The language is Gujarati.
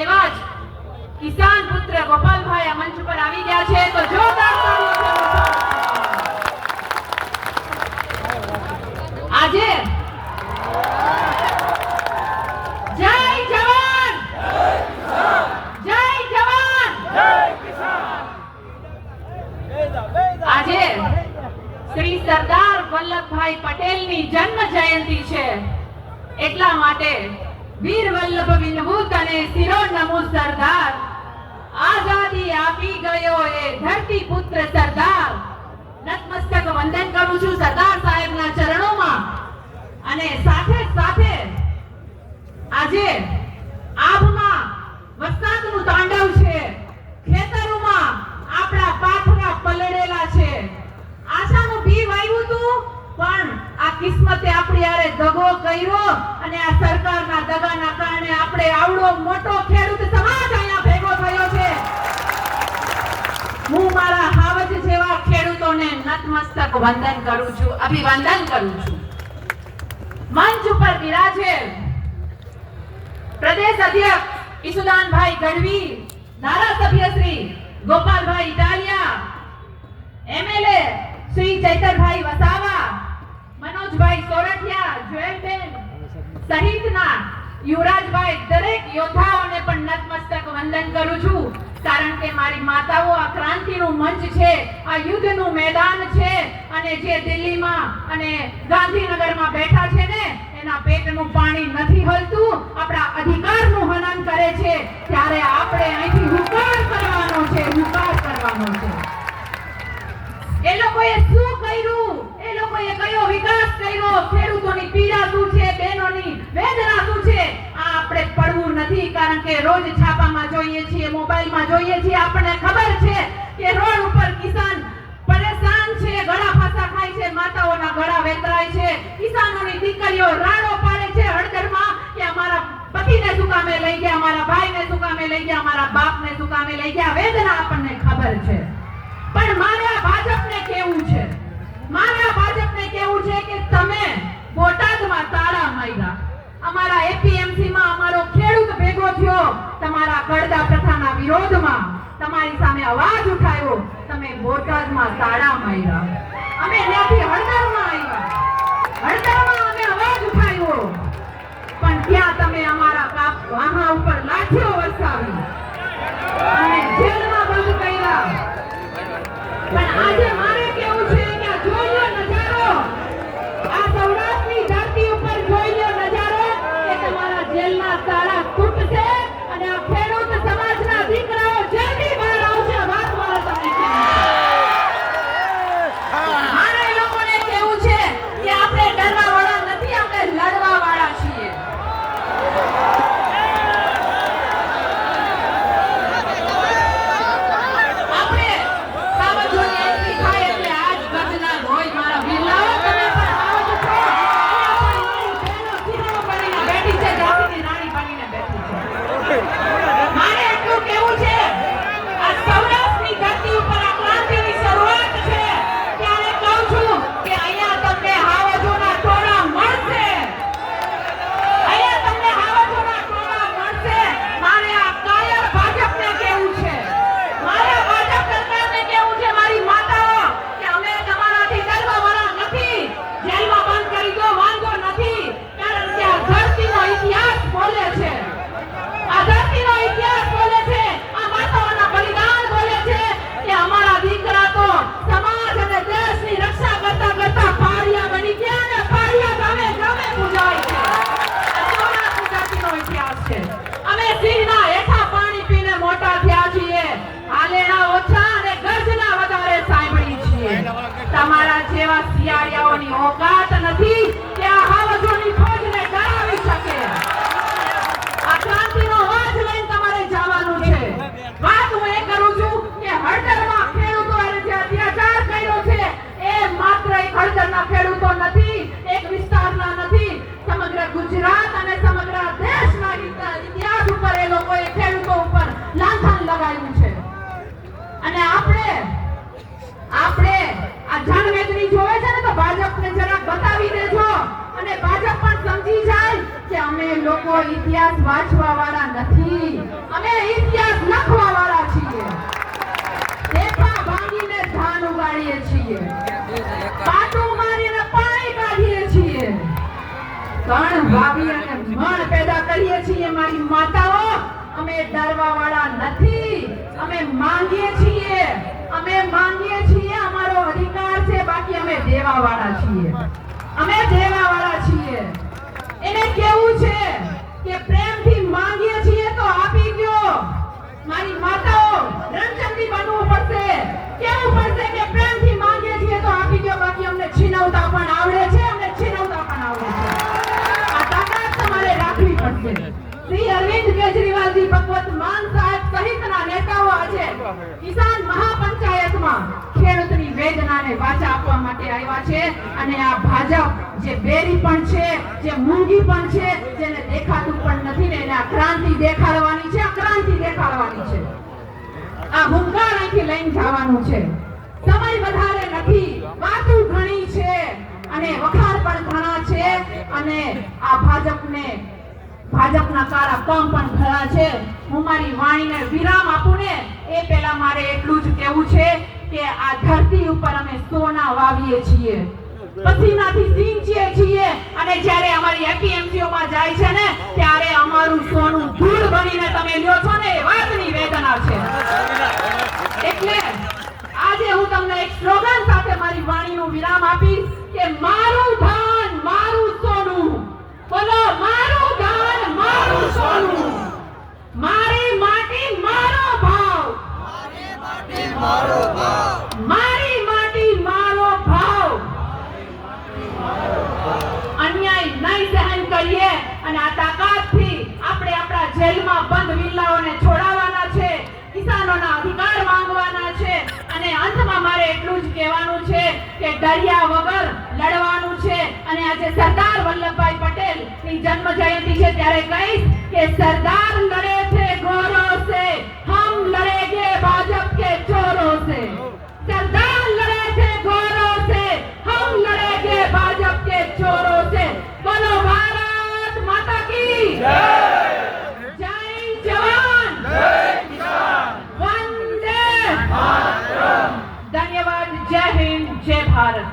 એવા જ કિસાન પુત્ર ગોપાલભાઈ આ મંચ પર આવી ગયા છે, તો જોરદાર આજે જય જવાન જય જવાન આજે શ્રી સરદાર વલ્લભભાઈ પટેલની જન્મ જયંતિ છે, એટલા માટે વીર વલ્લભ વિનહૂત અને શિરોનમો સરદાર, આઝાદી આપી ગયો એ ધરતી પુત્ર સરદાર. નતમસ્તક વંદન કરું છું સરદાર સાહેબના ચરણોમાં. અને સાથે સાથે આજે આભમાં વરસાદનું તાંડવ છે, ખેતરોમાં આપણા પાથરા પલળેલા છે. આશાનું બી વાવ્યું હતું, પણ આ કિસ્મતે આપણી આરે દગો કર્યો અને આ સરકારના દગાના કારણે આપણે આવડો મોટો ખેડૂત સમાજ અહીંયા ભેગો થયો છે. હું મારા હાવજ જેવા ખેડૂતોને નતમસ્તક વંદન કરું છું, અભિવંદન કરું છું. મંચ ઉપર બિરાજેલ પ્રદેશ અધ્યક્ષ ઈસુદાનભાઈ ગઢવી, ધારાસભ્ય શ્રી ગોપાલભાઈ ઇટાલિયા, એમએલએ શ્રી ચૈતરભાઈ વસાવા, મનોજભાઈ સોરઠિયા, જોયેલબેન સહિતના યુવરાજભાઈ, દરેક યોદ્ધાઓને પણ નતમસ્તક વંદન કરું છું. કારણ કે મારી માતાઓ આ ક્રાંતિનું મંચ છે, આ યુદ્ધનું મેદાન છે, અને જે દિલ્હીમાં અને ગાંધીનગરમાં બેઠા છે ને એના પેટનું પાણી નથી હલતું, આપણા અધિકારનું હનન કરે છે, ત્યારે આપણે અહીંથી હુંકાર કરવાનો છે, હુંકાર કરવાનો છે. એ લોકોએ શું કર્યું, એ લોકોએ કયો વિકાસ કર્યો, ખેડૂતોની પીડા શું છે, બહેનોની વેદના શું છે, આ આપણે પડવું નથી. કારણ કે રોજ છાપામાં જોઈએ છીએ, મોબાઈલમાં જોઈએ છીએ, આપણને ખબર છે કે રોડ ઉપર કિસાન પરેશાન છે, ગળા ફાંસા ખાય છે, માતાઓના ગળા વેતરાય છે, કિસાનોની દીકરીઓ રાડો પાડે છે હળદરમાં કે અમારા પતિને શું કામે લઈ ગયા, અમારા ભાઈને શું કામે લઈ ગયા, અમારા બાપને શું કામે લઈ ગયા. વેદના આપણને ખબર છે. પણ મારે આ ભાજપને કેવું છે, મારે આ ભાજપને કેવું છે કે તમે બોટાદમાં તાળા માર્યા, અમારા એપીએમસી માં અમારો ખેડૂત ભેગો થયો, તમારા કડદા પ્રથાના વિરોધમાં તમારી સામે અવાજ ઉઠાવ્યો, તમે બોટાદમાં તાળા માર્યા. અમે ત્યાંથી હળદરમાં આવ્યા, હળદરમાં અમે અવાજ ઉઠાવ્યો, પણ ત્યાં તમે અમારા વાહા ઉપર લાઠીઓ વરસાવી અને જેલમાં બંધ કર્યા. પણ આજે મારે કેવું છે કે જોઈ લો નજારો, આ સૌરાષ્ટ્રની ધરતી ઉપર જોઈ લો નજારો કે તમારા જેલના તાળા તૂટશે અને આ ખેડૂત સમાજના દીકરાઓ જલ્દી બહાર આવશે. વાત મારે તમને મારે લોકોને કેવું છે કે આપણે ડરવા વાળા નથી, આપણે લડવા વાળા છીએ. આપણે સાવજોની એન્ટ્રી લોકો ઇતિહાસ વાંચવા વાળા નથી, અમે ઇતિહાસ લખવા વાળા છીએ. દેખા ભાંગીને ધાન ઉગાડીએ છીએ, પાટું મારીને પાણી કાઢીએ છીએ, કણ વાવી અને મણ પેદા કરીએ છીએ. મારી માતાઓ, અમે ડરવા વાળા નથી, અમે માંગીએ છીએ, અમારો અધિકાર છે. બાકી અમે દેવા વાળા છીએ, એને કેવું છે કે પ્રેમથી માંગીએ છીએ તો આપી દ્યો. મારી માતાઓ, રણચંડી બનવું પડશે, કેવું પડશે કે પ્રેમથી માંગીએ છીએ તો આપી દ્યો. બાકી અમને છીનવતા પણ આવડે છે. આ તાકાત તમારે રાખવી પડશે. શ્રી અરવિંદ કેજરીવાલજી, ભગવત માન સાહેબ સહિતના નેતાઓ આજે કિસાન મહાપંચાયતમાં ખેડૂતની વેદનાને વાચા આપવા માટે આવ્યા છે. અને આ ભાજપ જે બેરી પણ છે, જે મૂંગી પણ છે, જેને દેખાતું પણ નથી ને, એને આ ક્રાંતિ દેખાડવાની છે. આ હુંકાર અહીંથી લઈને જવાનું છે. સમય વધારે નથી, વાતો ઘણી છે અને વખાણ પણ ઘણા છે. અને આ ભાજપના કાળા કામ પણ ઘણા છે. હું મારી વાણીને વિરામ આપું ને એ પહેલા મારે એટલું જ કહેવું છે કે આ ધરતી ઉપર અમે સોના વાવીએ છીએ, પસીનાથી સિંચીએ છીએ, અને જ્યારે અમારી એપીએમસીઓમાં જાય છે ને ત્યારે અમારું સોનું ધૂળ બનીને તમે લ્યો છો ને, એ વાતની વેદના છે. એટલે આજે હું તમને એક સ્લોગન સાથે મારી વાણીનું વિરામ આપીશ કે મારું ધાન મારું સોનું. બોલો, મારું ધાન મારું સોનું, મારી માટી મારો ભાવ, મારી માટી મારો ભાવ. અન્યાય નહીં સહન કરીએ અને આ તાકાતથી આપણે આપણા જેલમાં બંધ વિલ્લાઓને છોડાવવાના છે, કિસાનોના અધિકાર માંગવાના છે. અને અંતમાં મારે એટલું જ કહેવાનું છે કે ડર્યા વગર લડવાનું છે. અને આજે સરદાર વલ્લભભાઈ પટેલ ની જન્મ જયંતિ છે ત્યારે કહીશ કે સરદાર લડે थे गोरों से, हम लड़ेंगे भाजपा के चोरों से. सरदार लड़े थे गोरों से, हम लड़ेंगे भाजपा के चोरों से. बोलो भारत माता की जय, जय जवान, जय किसान, वंदे मातरम. धन्यवाद. जय हिंद, जय भारत.